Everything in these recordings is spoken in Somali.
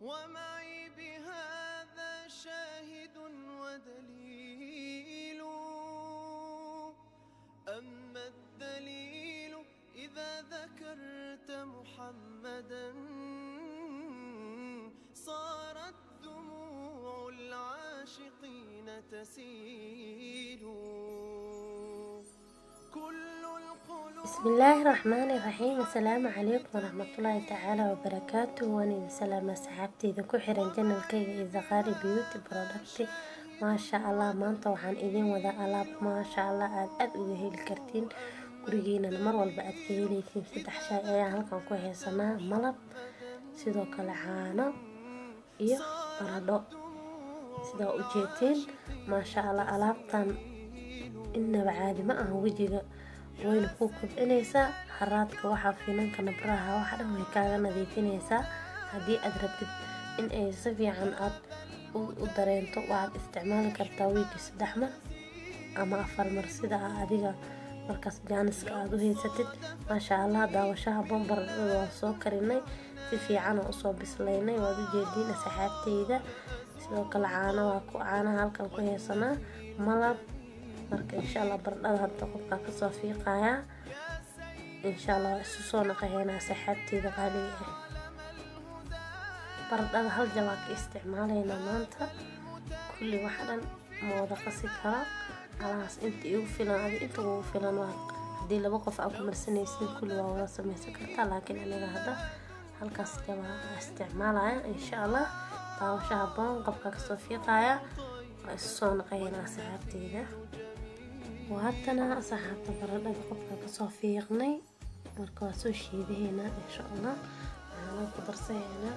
ومعي بهذا شاهد ودليل. أما الدليل إذا ذكرت محمدا صارت دموع العاشقين تسيل. بسم الله الرحمن الرحيم. السلام عليكم ورحمة الله تعالى وبركاته. وأنا سلامة صحابتي إذا كحرن جنة الكيغ إذا قاري بيوتي برودكتي ما شاء الله maanta waxaan idin wada alaab ما شاء الله aad uga heli kartiin gurigeena mar walba aad ka helaysiin. 3 shay ayaa halkan ku haysanaa, malab, sidoo kale caano iyo baradho. sida u jeetiin ما شاء الله alaabtan inaba caadi ma aha, wajiga wayna ku kobcinaysaa, haraadka waxa finanka nabraha waxa dhan way kaaga nadiifinaysaa. haddii aad rabtid in ay si fiican aad u dareento waxaad isticmaali kartaa weekly 3 mar ama 4 mar sida adiga markaas jaaniska aad u haysatid. ما شاء الله daawashaha bombar waa soo karinay, si fiican oo soo bislaynay, waad u jeediin saxaabteyda. sidoo kale caanaha halkan ku haysanaa, malab. marka insha Allah baradhada hadda qofka ka soo fiiqaya insha Allah isu soo naqaynaa saxaabteyda qaaliga ah. baradhada hal jabaa ka isticmaalayna maanta, kulli wax dhan ma wada qasi karo. alaas inta igu filan inta ugu filan waa haddii 2 qof aad ku marsanaysiin kulli waa wada samaysan kartaa, laakiin aniga hadda halkaas jabaa isticmaalaya. insha Allah daawashaha boon qofka ka soo fiiqaya waa isu soo naqaynaa saxaabteyda. وهاتنا صحابة برادة قبل كسو فيقني مركو سو شيدهنا إن شاء الله. أنا قدر سينا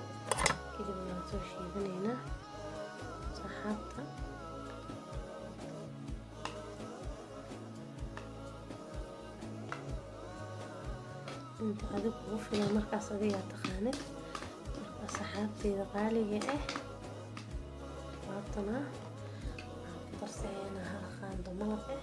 كده بنا سو شيدهنا صحابة. انت هذوك وفي المركز صديقة تخانت مركز صحابتي غالية وهاتنا قدر سينا هالخان دماغه.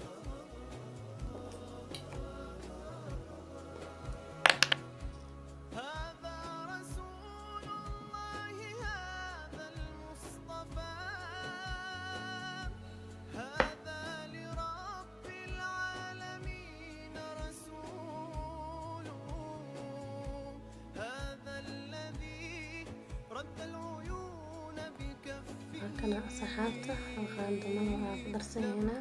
هكذا صحابته الخان دماغه أقدر سينا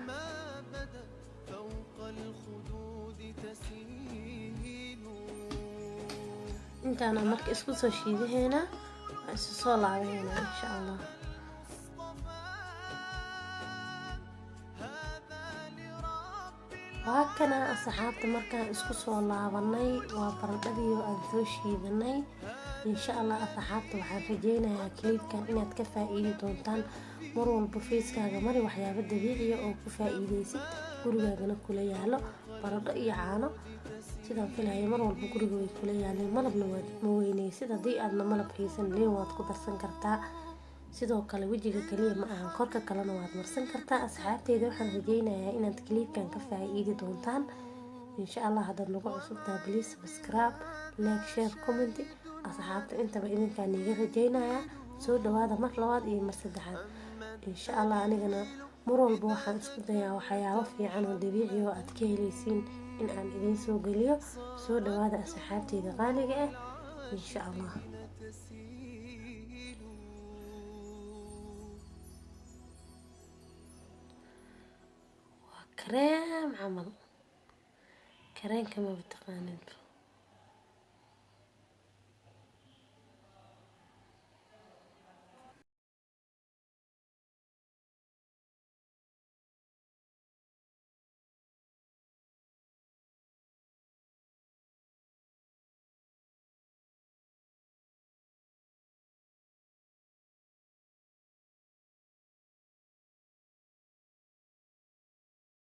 انت أنا مرك اسكو سو شيده هنا اسو صول هنا إن شاء الله. وهكذا صحابته مركا اسكو صول لابني وبرددي وأن سو شيدني إن شاء الله. أصحابته waxaan rajeynayaa kliibkan inaad ka faa'iidi doontaan. mar walba feeskaaga mari waxyaabo dabiici ah oo ku faa'iideysid, gurigaagana kula yaalo baradho iyo caano. sidoo kale mar walba guriga way kula yaaleen, malabna waad ma weynaysid. haddii aadna malab haysan leen waad ku darsan kartaa. sidoo kale wajiga kaliya ma aha, korka kalena waad marsan kartaa. asxaabteyda waxaan rajeynayaa inaad kliibkan ka faa'iidi doontaan. إن شاء الله هذا النوع عصبتها بليز سبسكرايب لايك شير كومنت. أصحابتي أنت بإذن كان يجري جينا سود هذا مرة لواد إيه مسدحان. إن شاء الله أنا جنا مرور البوحة سكتها وحياة وفي عنه دبيعي وأتكيليسين إن أنا إذن سوق اليوم سود هذا أصحابتي ذا غالية إن شاء الله. وكريم عمل كريم كما بتقانين.